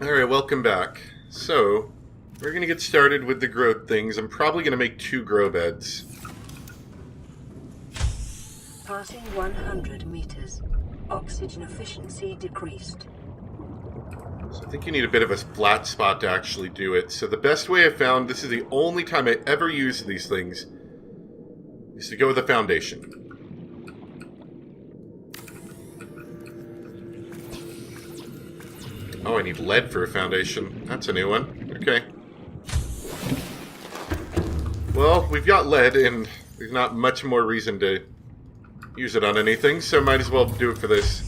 Alright, welcome back. So, we're going to get started with the growth things. I'm probably going to make 2 grow beds. Passing 100 meters. Oxygen efficiency decreased. So I think you need a bit of a flat spot to actually do it. So the best way I found, this is the only time I ever use these things, is to go with a foundation. Oh, I need lead for a foundation. That's a new one. Okay. Well, we've got lead, and there's not much more reason to use it on anything, so might as well do it for this.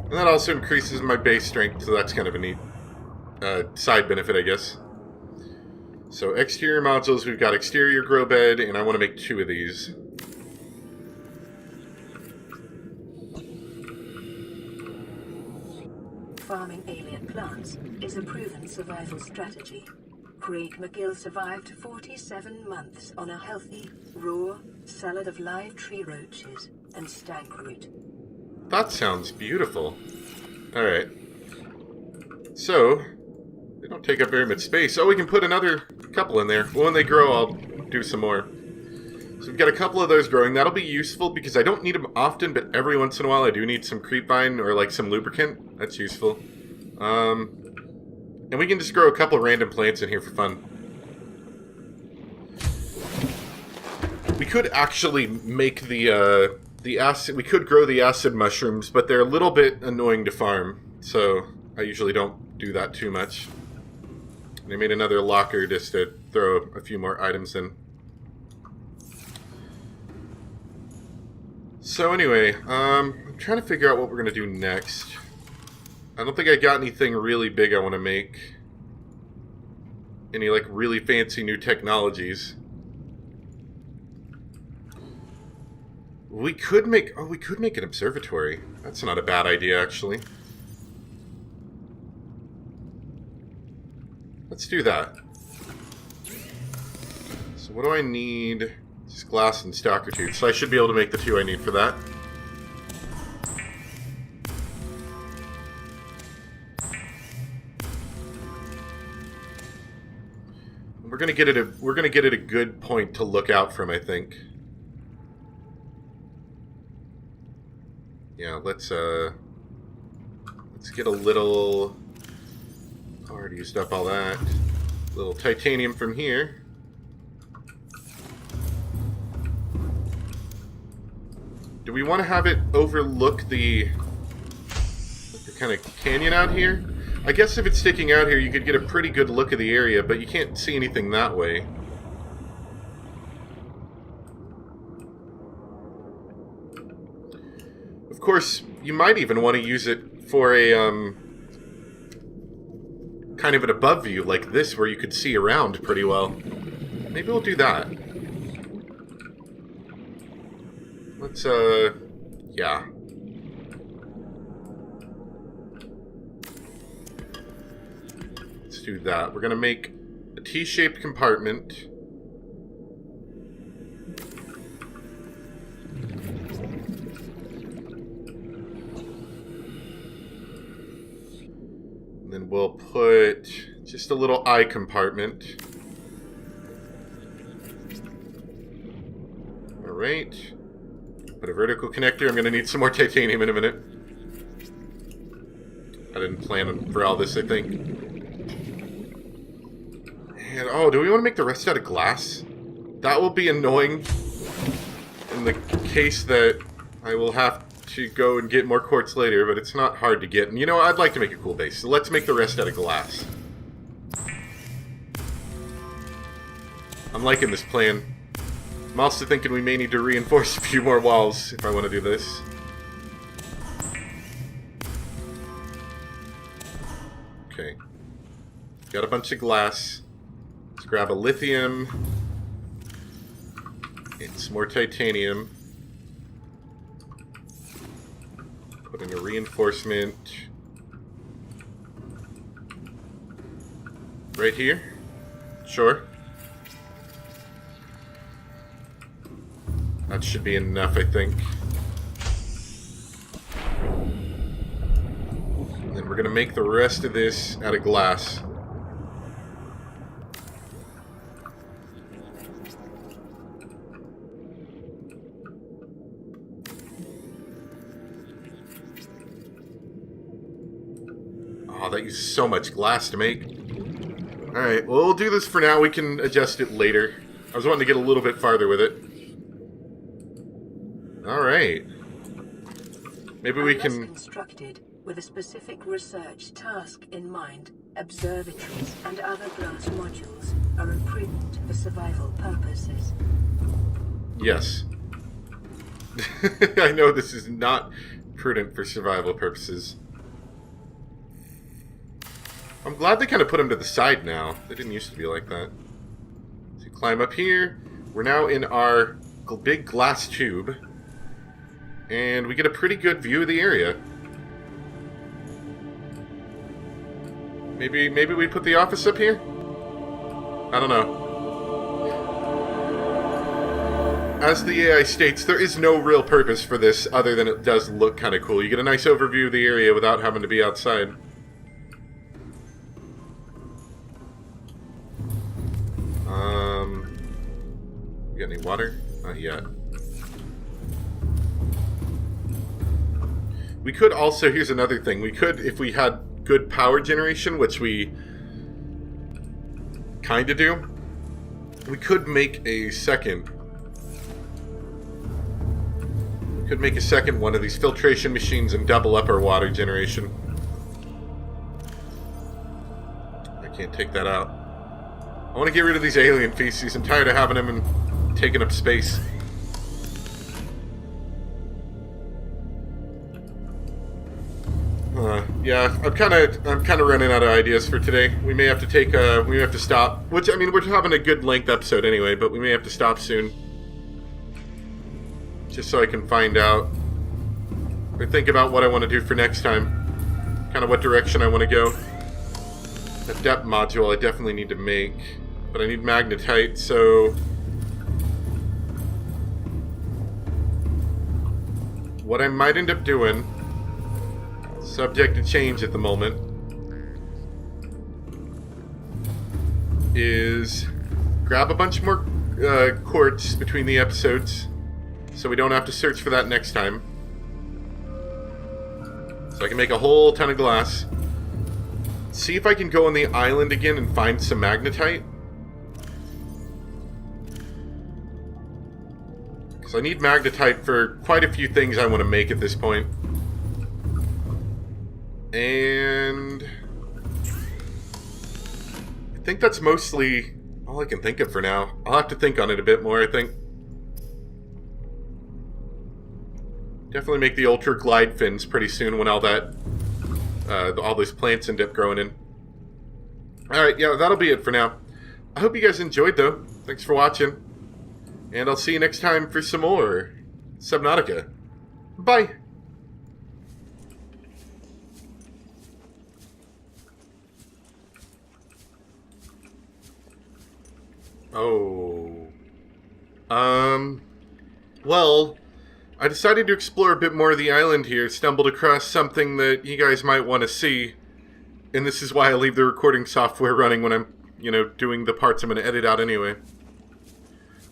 And that also increases my base strength, so that's kind of a neat side benefit, I guess. So exterior modules, we've got exterior grow bed, and I want to make 2 of these. Farming alien plants is a proven survival strategy. Craig McGill survived 47 months on a healthy, raw salad of live tree roaches and stank root. That sounds beautiful. Alright. So, they don't take up very much space. Oh, we can put another couple in there. Well, when they grow, I'll do some more. So we've got a couple of those growing. That'll be useful because I don't need them often, but every once in a while I do need some creep vine or like some lubricant. That's useful. And we can just grow a couple of random plants in here for fun. We could actually make the acid. We could grow the acid mushrooms, but they're a little bit annoying to farm, so I usually don't do that too much. And I made another locker just to throw a few more items in. So anyway, I'm trying to figure out what we're going to do next. I don't think I got anything really big I want to make. Any, like, really fancy new technologies. We could make... Oh, we could make an observatory. That's not a bad idea, actually. Let's do that. So what do I need? Just glass and stalker tooth. So I should be able to make the 2 I need for that. We're gonna get it a good point to look out from, I think. Yeah, let's get a little... I already used up all that. A little titanium from here. Do we want to have it overlook the kind of canyon out here? I guess if it's sticking out here, you could get a pretty good look of the area, but you can't see anything that way. Of course, you might even want to use it for a, kind of an above view like this, where you could see around pretty well. Maybe we'll do that. Let's, yeah. Let's do that. We're gonna make a T-shaped compartment. And then we'll put just a little eye compartment. Alright. Put a vertical connector. I'm going to need some more titanium in a minute. I didn't plan for all this, I think. And, oh, do we want to make the rest out of glass? That will be annoying in the case that I will have to go and get more quartz later, but it's not hard to get. And you know, I'd like to make a cool base, so let's make the rest out of glass. I'm liking this plan. I'm also thinking we may need to reinforce a few more walls if I want to do this. Okay. Got a bunch of glass. Let's grab a lithium. And some more titanium. Put in a reinforcement. Right here? Sure. That should be enough, I think. we're going to make the rest of this out of glass. Oh, that uses so much glass to make. Alright, well, we'll do this for now. We can adjust it later. I was wanting to get a little bit farther with it. Alright. Maybe we can... constructed with a specific research task in mind, observatories and other glass modules are imprudent for survival purposes. Yes. I know this is not prudent for survival purposes. I'm glad they kind of put them to the side now. They didn't used to be like that. So you climb up here. We're now in our big glass tube. And we get a pretty good view of the area. Maybe we put the office up here? I don't know. As the AI states, there is no real purpose for this other than it does look kind of cool. You get a nice overview of the area without having to be outside. You got any water? Not yet. We could also, here's another thing, we could, if we had good power generation, which we kind of do, we could make a second. We could make a second one of these filtration machines and double up our water generation. I can't take that out. I want to get rid of these alien feces. I'm tired of having them and taking up space. Yeah, I'm kind of running out of ideas for today. We may have to take we may have to stop. Which, I mean, we're having a good length episode anyway, but we may have to stop soon, just so I can find out or think about what I want to do for next time. Kind of what direction I want to go. A depth module I definitely need to make, but I need magnetite, so what I might end up doing, subject to change at the moment, is grab a bunch more quartz between the episodes so we don't have to search for that next time. So I can make a whole ton of glass. See if I can go on the island again and find some magnetite. Because I need magnetite for quite a few things I want to make at this point. And I think that's mostly all I can think of for now. I'll have to think on it a bit more, I think. Definitely make the ultra glide fins pretty soon when all that all those plants end up growing in. Alright, yeah, that'll be it for now. I hope you guys enjoyed, though. Thanks for watching. And I'll see you next time for some more Subnautica. Bye! Oh. Well, I decided to explore a bit more of the island here, stumbled across something that you guys might want to see, and this is why I leave the recording software running when I'm, doing the parts I'm going to edit out anyway.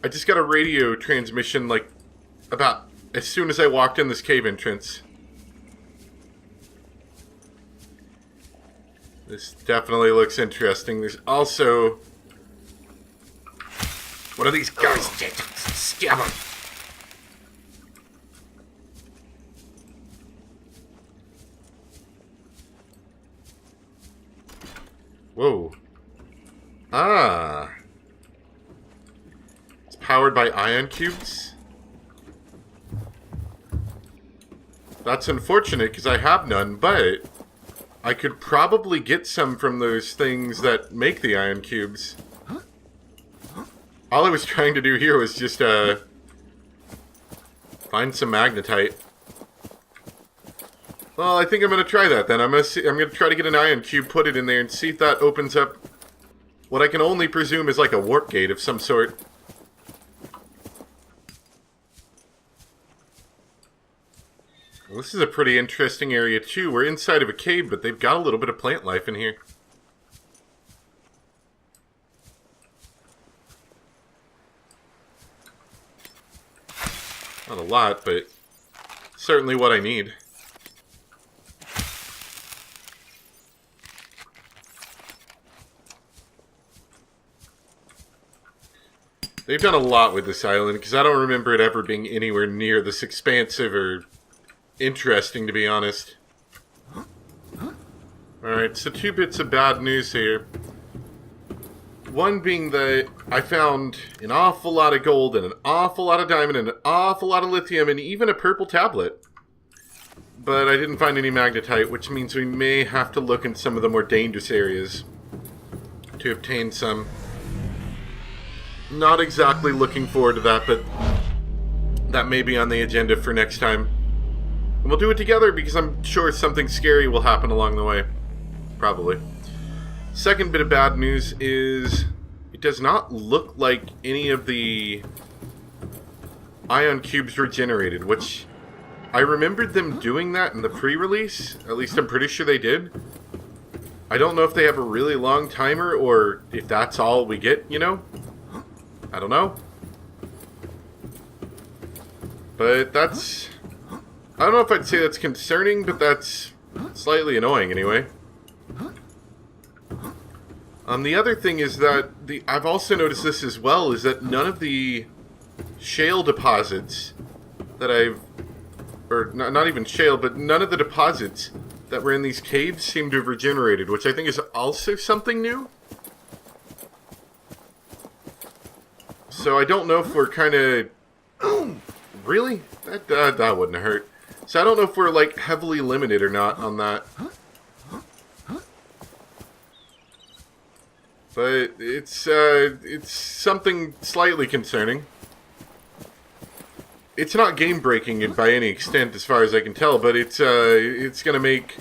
I just got a radio transmission, like, about as soon as I walked in this cave entrance. This definitely looks interesting. There's also one of these guys. Stab him. Whoa. Ah. It's powered by ion cubes? That's unfortunate because I have none, but I could probably get some from those things that make the ion cubes. All I was trying to do here was just find some magnetite. Well, I think I'm going to try that then. I'm going to try to get an ion cube, put it in there, and see if that opens up what I can only presume is like a warp gate of some sort. Well, this is a pretty interesting area, too. We're inside of a cave, but they've got a little bit of plant life in here. Not a lot, but certainly what I need. They've done a lot with this island, because I don't remember it ever being anywhere near this expansive or interesting, to be honest. Alright, so 2 bits of bad news here. One being that I found an awful lot of gold and an awful lot of diamond and an awful lot of lithium and even a purple tablet. But I didn't find any magnetite, which means we may have to look in some of the more dangerous areas to obtain some. Not exactly looking forward to that, but that may be on the agenda for next time. And we'll do it together because I'm sure something scary will happen along the way. Probably. Second bit of bad news is it does not look like any of the ion cubes were generated, which I remembered them doing that in the pre-release. At least I'm pretty sure they did. I don't know if they have a really long timer or if that's all we get, you know? I don't know. But that's... I don't know if I'd say that's concerning, but that's slightly annoying anyway. The other thing is that I've also noticed this as well, is that none of the shale deposits that or not even shale, but none of the deposits that were in these caves seem to have regenerated, which I think is also something new. So I don't know if we're kind of... Really? That wouldn't have hurt. So I don't know if we're, like, heavily limited or not on that. But it's something slightly concerning. It's not game-breaking by any extent, as far as I can tell, but it's going to make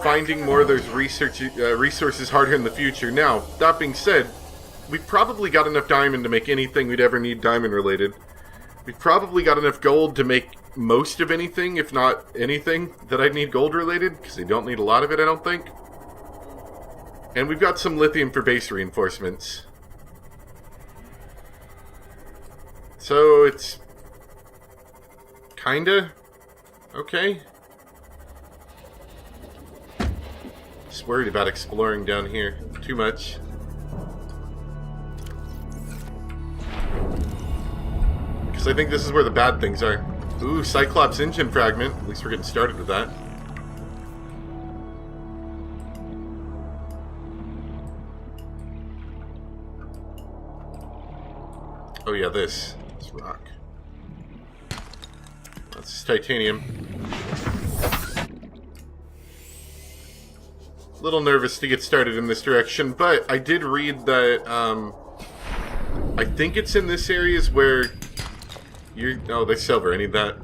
finding more of those resources harder in the future. Now, that being said, we've probably got enough diamond to make anything we'd ever need diamond-related. We've probably got enough gold to make most of anything, if not anything, that I'd need gold-related, because they don't need a lot of it, I don't think. And we've got some lithium for base reinforcements. So it's kinda okay. Just worried about exploring down here too much. Because I think this is where the bad things are. Ooh, Cyclops engine fragment. At least we're getting started with that. Oh yeah, this rock. That's titanium. A little nervous to get started in this direction, but I did read that I think it's in this area is where you're... Oh, there's silver, I need that.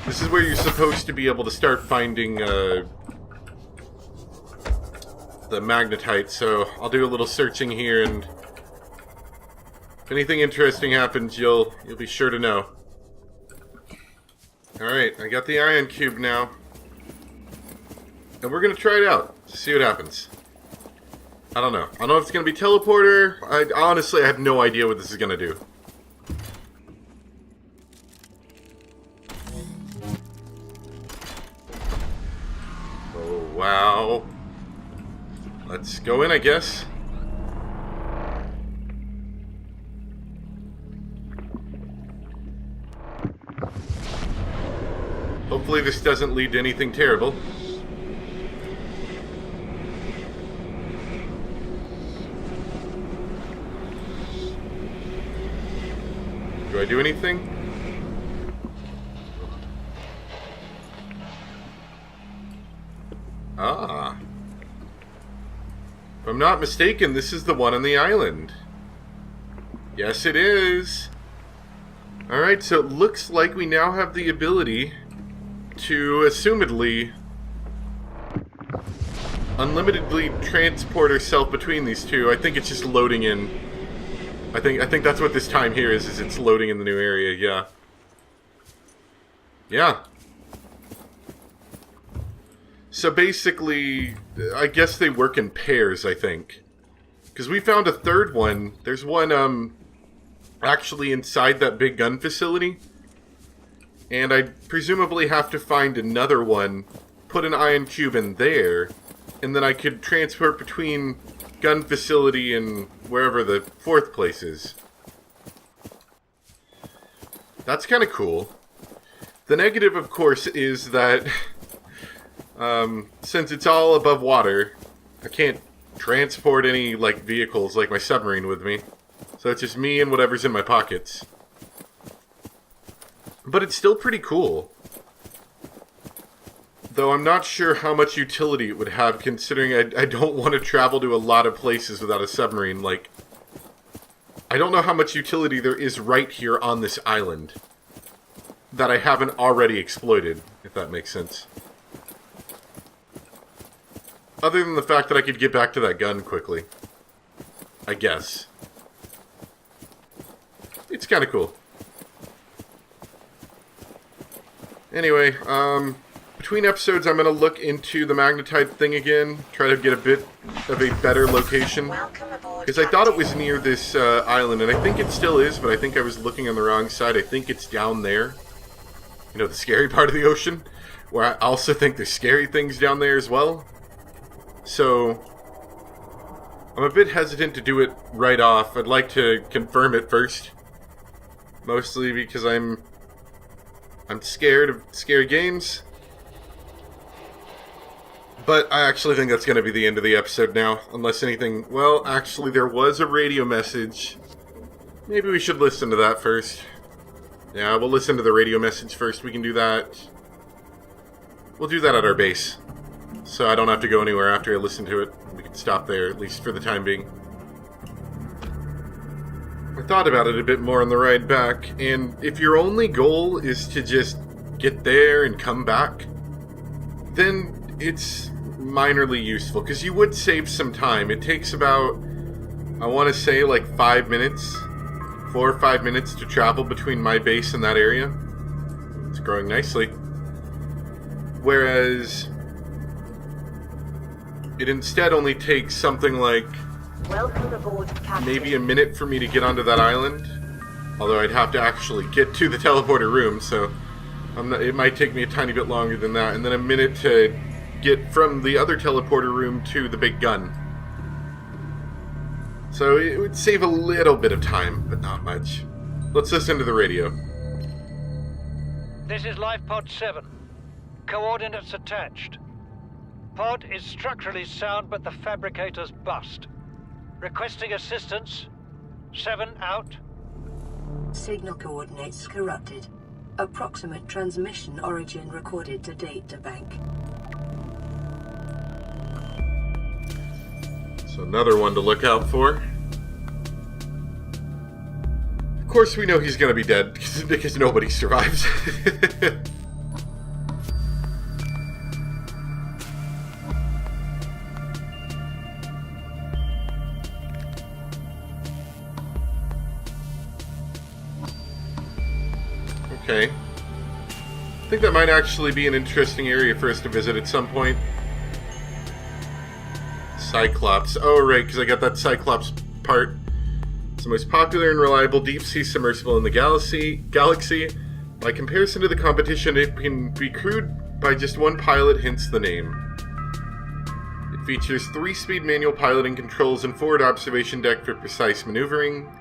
This is where you're supposed to be able to start finding the magnetite, so I'll do a little searching here, and if anything interesting happens, you'll be sure to know. Alright, I got the ion cube now. And we're going to try it out. See what happens. I don't know. I don't know if it's going to be teleporter. Honestly, I have no idea what this is going to do. Oh, wow. Let's go in, I guess. Hopefully this doesn't lead to anything terrible. Do I do anything? Ah. If I'm not mistaken, this is the one on the island. Yes, it is. Alright, so it looks like we now have the ability to, assumedly, unlimitedly transport ourselves between these two. I think it's just loading in. I think that's what this time here is it's loading in the new area, yeah. Yeah. So basically, I guess they work in pairs, I think. Because we found a third one. There's one, actually inside that big gun facility. And I presumably have to find another one, put an ion cube in there, and then I could transport between gun facility and wherever the fourth place is. That's kind of cool. The negative, of course, is that since it's all above water, I can't transport any like vehicles like my submarine with me. So it's just me and whatever's in my pockets. But it's still pretty cool. Though I'm not sure how much utility it would have, considering I don't want to travel to a lot of places without a submarine. Like, I don't know how much utility there is right here on this island that I haven't already exploited, if that makes sense. Other than the fact that I could get back to that gun quickly. I guess. It's kind of cool. Anyway, between episodes I'm going to look into the magnetite thing again. Try to get a bit of a better location. Because I thought it was near this island, and I think it still is, but I think I was looking on the wrong side. I think it's down there. You know, the scary part of the ocean. Where I also think there's scary things down there as well. So, I'm a bit hesitant to do it right off. I'd like to confirm it first. Mostly because I'm scared of scary games. But I actually think that's going to be the end of the episode now. Unless anything... Well, actually, there was a radio message. Maybe we should listen to that first. Yeah, we'll listen to the radio message first. We can do that. We'll do that at our base. So I don't have to go anywhere after I listen to it. We can stop there, at least for the time being. I thought about it a bit more on the ride back, and if your only goal is to just get there and come back, then it's minorly useful, because you would save some time. It takes about, I want to say, like 5 minutes, 4 or 5 minutes to travel between my base and that area. It's growing nicely. Whereas it instead only takes something like Welcome aboard, Captain. maybe a minute for me to get onto that island. Although I'd have to actually get to the teleporter room, so it might take me a tiny bit longer than that. And then a minute to get from the other teleporter room to the big gun. So it would save a little bit of time, but not much. Let's listen to the radio. This is Life Pod 7. Coordinates attached. Pod is structurally sound, but the fabricator's bust. Requesting assistance. 7 out. Signal coordinates corrupted. Approximate transmission origin recorded to data bank. So another one to look out for. Of course we know he's gonna be dead, because nobody survives. Okay. I think that might actually be an interesting area for us to visit at some point. Cyclops. Oh, right, because I got that Cyclops part. It's the most popular and reliable deep-sea submersible in the galaxy. By comparison to the competition, it can be crewed by just one pilot, hence the name. It features 3-speed manual piloting controls and forward observation deck for precise maneuvering,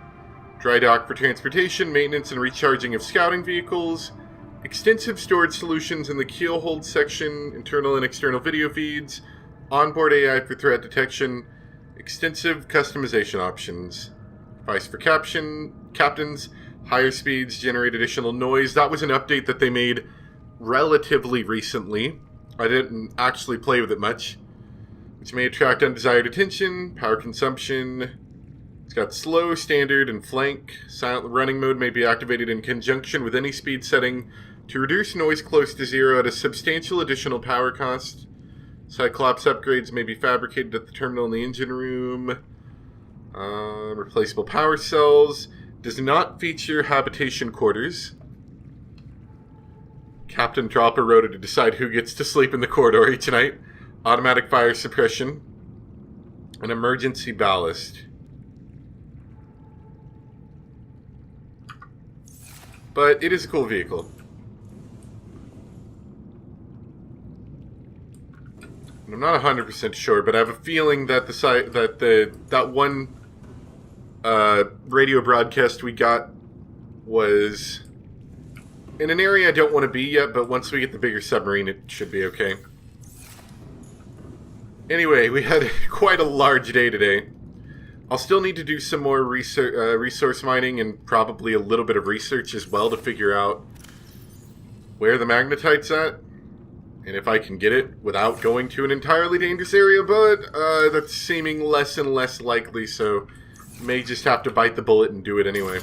dry dock for transportation, maintenance, and recharging of scouting vehicles, extensive storage solutions in the keel hold section, internal and external video feeds, onboard AI for threat detection, extensive customization options, device for captains, higher speeds, generate additional noise. That was an update that they made relatively recently. I didn't actually play with it much, which may attract undesired attention, power consumption. It's got slow, standard, and flank. Silent running mode may be activated in conjunction with any speed setting to reduce noise close to zero at a substantial additional power cost. Cyclops upgrades may be fabricated at the terminal in the engine room. Replaceable power cells. Does not feature habitation quarters. Captain Dropper rota to decide who gets to sleep in the corridor each night. Automatic fire suppression. An emergency ballast. But it is a cool vehicle. And I'm not 100% sure, but I have a feeling that that one radio broadcast we got was in an area I don't want to be yet, but once we get the bigger submarine, it should be okay. Anyway, we had quite a large day today. I'll still need to do some more resource mining and probably a little bit of research as well to figure out where the magnetite's at and if I can get it without going to an entirely dangerous area, but that's seeming less and less likely, so may just have to bite the bullet and do it anyway.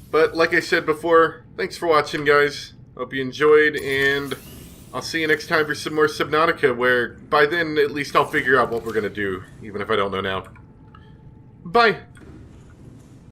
But like I said before, thanks for watching, guys. Hope you enjoyed, and I'll see you next time for some more Subnautica, where by then at least I'll figure out what we're going to do, even if I don't know now. Bye!